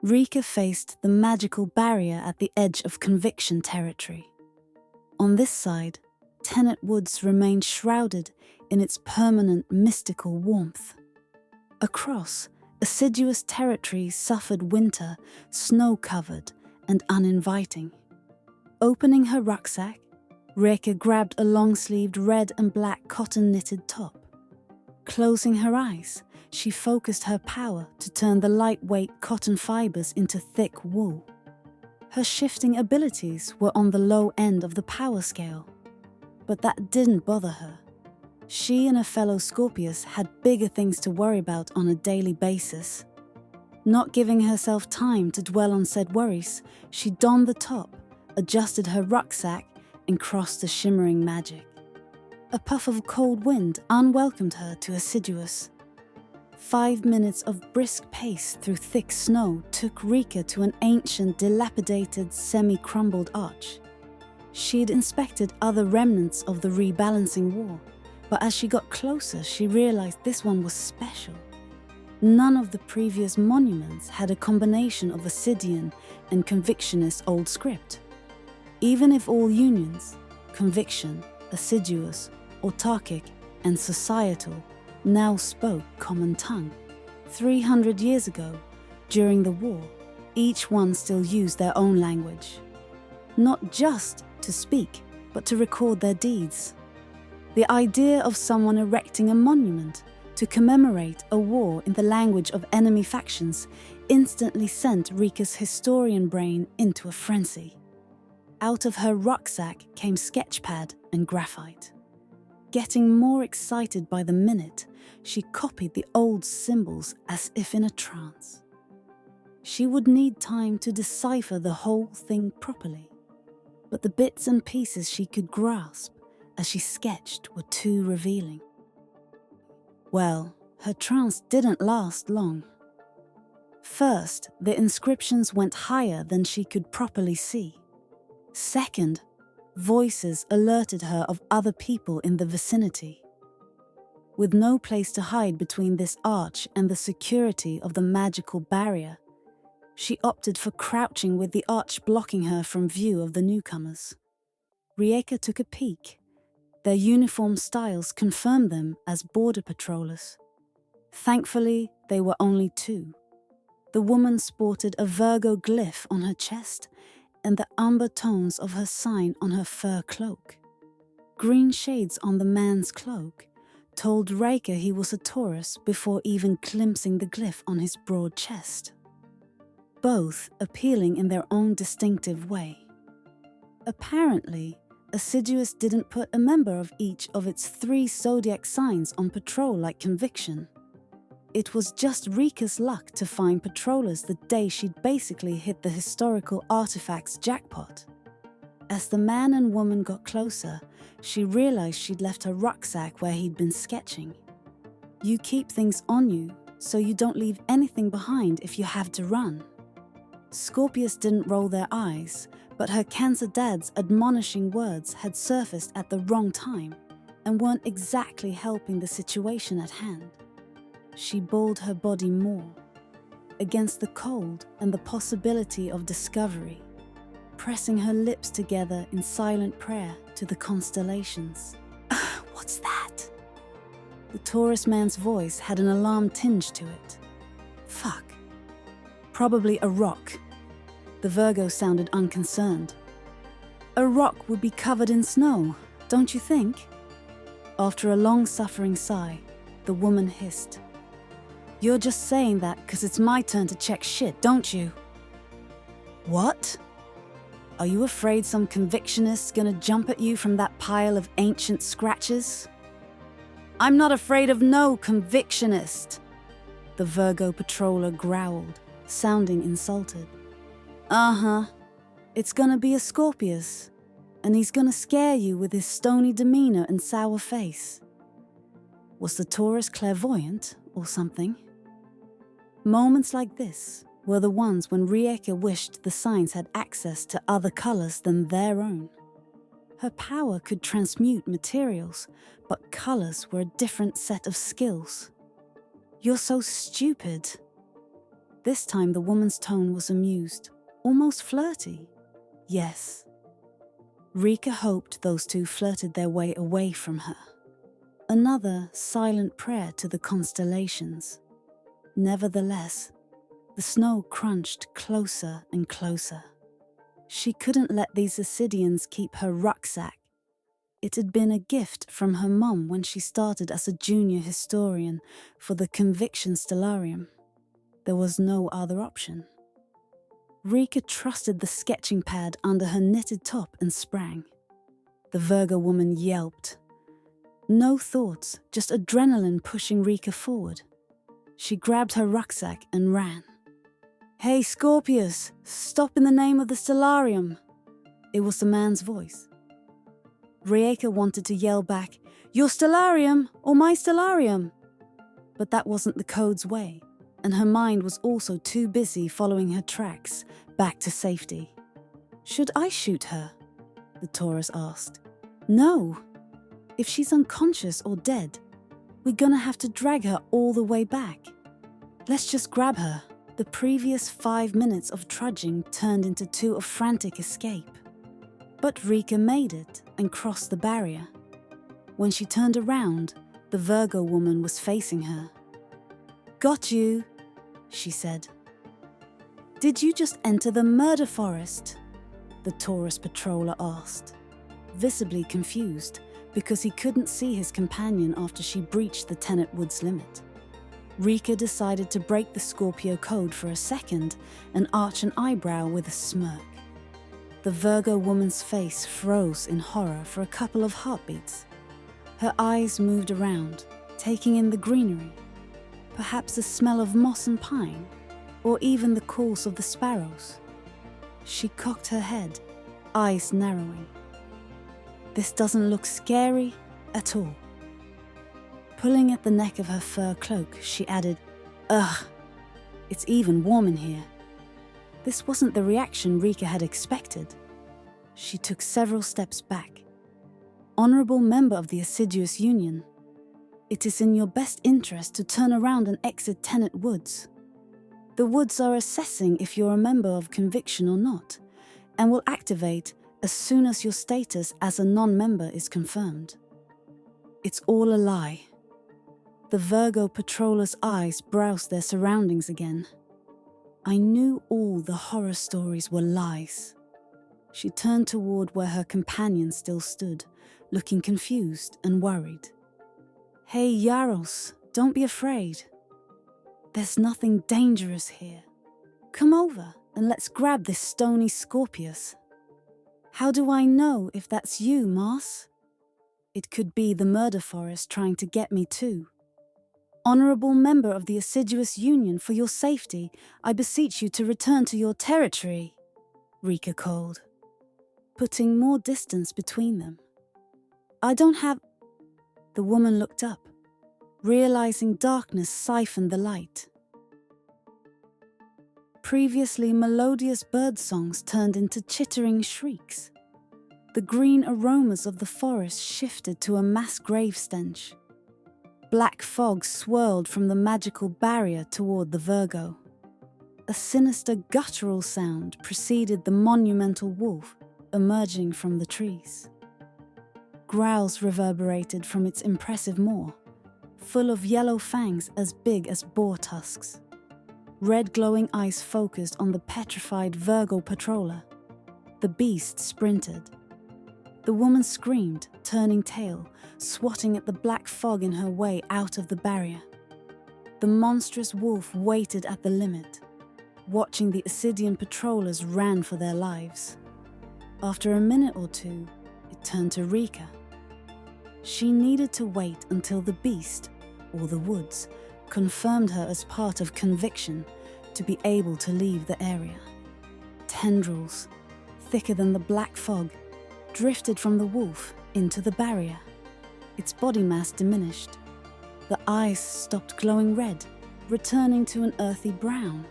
Rieka faced the magical barrier at the edge of conviction territory. On this side, Tenet Woods remained shrouded in its permanent mystical warmth. Across, Assiduous territory suffered winter, snow-covered and uninviting. Opening her rucksack, Rieka grabbed a long-sleeved red and black cotton-knitted top. Closing her eyes, she focused her power to turn the lightweight cotton fibers into thick wool. Her shifting abilities were on the low end of the power scale, but that didn't bother her. She and her fellow Scorpius had bigger things to worry about on a daily basis. Not giving herself time to dwell on said worries, she donned the top, adjusted her rucksack, and crossed the shimmering magic. A puff of cold wind unwelcomed her to Assiduous. 5 minutes of brisk pace through thick snow took Rieka to an ancient, dilapidated, semi-crumbled arch. She'd inspected other remnants of the rebalancing war, but as she got closer, she realized this one was special. None of the previous monuments had a combination of Assidian and Convictionist old script. Even if all unions, conviction, assiduous, autarkic, and societal, now spoke common tongue, 300 years ago, during the war, each one still used their own language. Not just to speak, but to record their deeds. The idea of someone erecting a monument to commemorate a war in the language of enemy factions instantly sent Rieka's historian brain into a frenzy. Out of her rucksack came sketchpad and graphite. Getting more excited by the minute, she copied the old symbols as if in a trance. She would need time to decipher the whole thing properly, but the bits and pieces she could grasp as she sketched were too revealing. Well, her trance didn't last long. First, the inscriptions went higher than she could properly see. Second, voices alerted her of other people in the vicinity. With no place to hide between this arch and the security of the magical barrier, she opted for crouching with the arch blocking her from view of the newcomers. Rieka took a peek. Their uniform styles confirmed them as border patrollers. Thankfully, they were only 2. The woman sported a Virgo glyph on her chest and the amber tones of her sign on her fur cloak. Green shades on the man's cloak told Rieka he was a Taurus before even glimpsing the glyph on his broad chest. Both appealing in their own distinctive way. Apparently, Assiduous didn't put a member of each of its 3 zodiac signs on patrol like Conviction. It was just Rieka's luck to find patrollers the day she'd basically hit the historical artifacts jackpot. As the man and woman got closer, she realized she'd left her rucksack where he'd been sketching. You keep things on you, so you don't leave anything behind if you have to run. Scorpius didn't roll their eyes, but her cancer dad's admonishing words had surfaced at the wrong time and weren't exactly helping the situation at hand. She balled her body more, against the cold and the possibility of discovery, pressing her lips together in silent prayer to the constellations. What's that? The Taurus man's voice had an alarm tinge to it. Fuck. Probably a rock. The Virgo sounded unconcerned. A rock would be covered in snow, don't you think? After a long-suffering sigh, the woman hissed. You're just saying that because it's my turn to check shit, don't you? What? Are you afraid some convictionist's gonna jump at you from that pile of ancient scratches? I'm not afraid of no convictionist, the Virgo patroller growled, sounding insulted. Uh-huh. It's gonna be a Scorpius, and he's gonna scare you with his stony demeanor and sour face. Was the Taurus clairvoyant or something? Moments like this were the ones when Rieka wished the signs had access to other colors than their own. Her power could transmute materials, but colors were a different set of skills. You're so stupid. This time the woman's tone was amused, almost flirty. Yes. Rieka hoped those two flirted their way away from her. Another silent prayer to the constellations. Nevertheless, the snow crunched closer and closer. She couldn't let these Assidians keep her rucksack. It had been a gift from her mum when she started as a junior historian for the Conviction Stellarium. There was no other option. Rieka trusted the sketching pad under her knitted top and sprang. The Virgo woman yelped. No thoughts, just adrenaline pushing Rieka forward. She grabbed her rucksack and ran. "Hey, Scorpius, stop in the name of the Stellarium!" It was the man's voice. Rieka wanted to yell back, "Your Stellarium, or my Stellarium!" But that wasn't the code's way, and her mind was also too busy following her tracks back to safety. "Should I shoot her?" the Taurus asked. "No. If she's unconscious or dead, we're gonna have to drag her all the way back. Let's just grab her." The previous 5 minutes of trudging turned into 2 of frantic escape. But Rieka made it and crossed the barrier. When she turned around, the Virgo woman was facing her. "Got you," she said. "Did you just enter the murder forest?" the Taurus patroller asked, visibly confused because he couldn't see his companion after she breached the Tenet Woods limit. Rieka decided to break the Scorpio code for a second and arch an eyebrow with a smirk. The Virgo woman's face froze in horror for a couple of heartbeats. Her eyes moved around, taking in the greenery, perhaps the smell of moss and pine, or even the calls of the sparrows. She cocked her head, eyes narrowing. "This doesn't look scary at all." Pulling at the neck of her fur cloak, she added, "Ugh, it's even warm in here." This wasn't the reaction Rieka had expected. She took several steps back. "Honorable member of the Assiduous Union, it is in your best interest to turn around and exit Tenet Woods. The woods are assessing if you're a member of Conviction or not, and will activate as soon as your status as a non-member is confirmed." "It's all a lie." The Virgo patroller's eyes browsed their surroundings again. "I knew all the horror stories were lies." She turned toward where her companion still stood, looking confused and worried. "Hey, Yaros, don't be afraid. There's nothing dangerous here. Come over and let's grab this stony Scorpius." "How do I know if that's you, Mars?" "It could be the murder forest trying to get me too." "Honorable member of the Assiduous Union, for your safety, I beseech you to return to your territory," Rieka called, putting more distance between them. "I don't have—" The woman looked up, realizing darkness siphoned the light. Previously melodious bird songs turned into chittering shrieks. The green aromas of the forest shifted to a mass grave stench. Black fog swirled from the magical barrier toward the Virgo. A sinister guttural sound preceded the monumental wolf emerging from the trees. Growls reverberated from its impressive maw, full of yellow fangs as big as boar tusks. Red glowing eyes focused on the petrified Virgo patroller. The beast sprinted. The woman screamed, turning tail, swatting at the black fog in her way out of the barrier. The monstrous wolf waited at the limit, watching the Assidian patrollers ran for their lives. After a minute or two, it turned to Rieka. She needed to wait until the beast, or the woods, confirmed her as part of Conviction to be able to leave the area. Tendrils, thicker than the black fog, drifted from the wolf into the barrier. Its body mass diminished. The eyes stopped glowing red, returning to an earthy brown.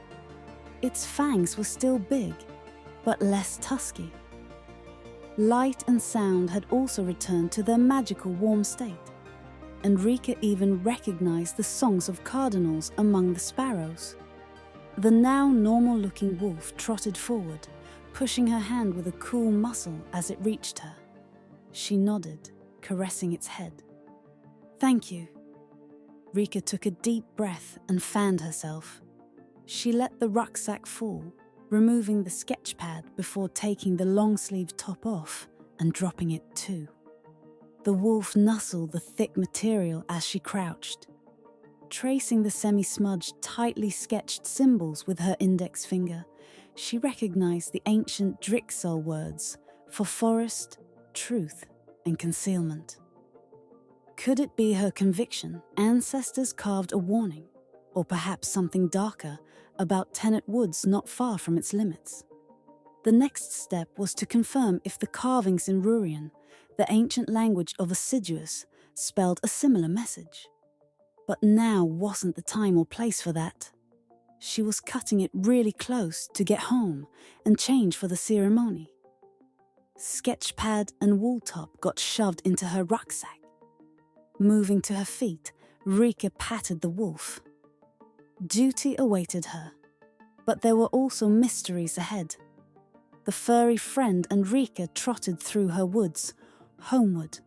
Its fangs were still big, but less tusky. Light and sound had also returned to their magical warm state, and Rieka even recognized the songs of cardinals among the sparrows. The now normal-looking wolf trotted forward, pushing her hand with a cool muscle as it reached her. She nodded, caressing its head. "Thank you." Rieka took a deep breath and fanned herself. She let the rucksack fall, removing the sketch pad before taking the long-sleeved top off and dropping it too. The wolf nuzzled the thick material as she crouched. Tracing the semi-smudged, tightly sketched symbols with her index finger, she recognized the ancient Drixel words for forest, truth, and concealment. Could it be her conviction ancestors carved a warning, or perhaps something darker, about Tenet Woods not far from its limits? The next step was to confirm if the carvings in Rurian, the ancient language of Assiduous, spelled a similar message. But now wasn't the time or place for that. She was cutting it really close to get home and change for the ceremony. Sketchpad and wool top got shoved into her rucksack. Moving to her feet, Rieka patted the wolf. Duty awaited her, but there were also mysteries ahead. The furry friend and Rieka trotted through her woods, homeward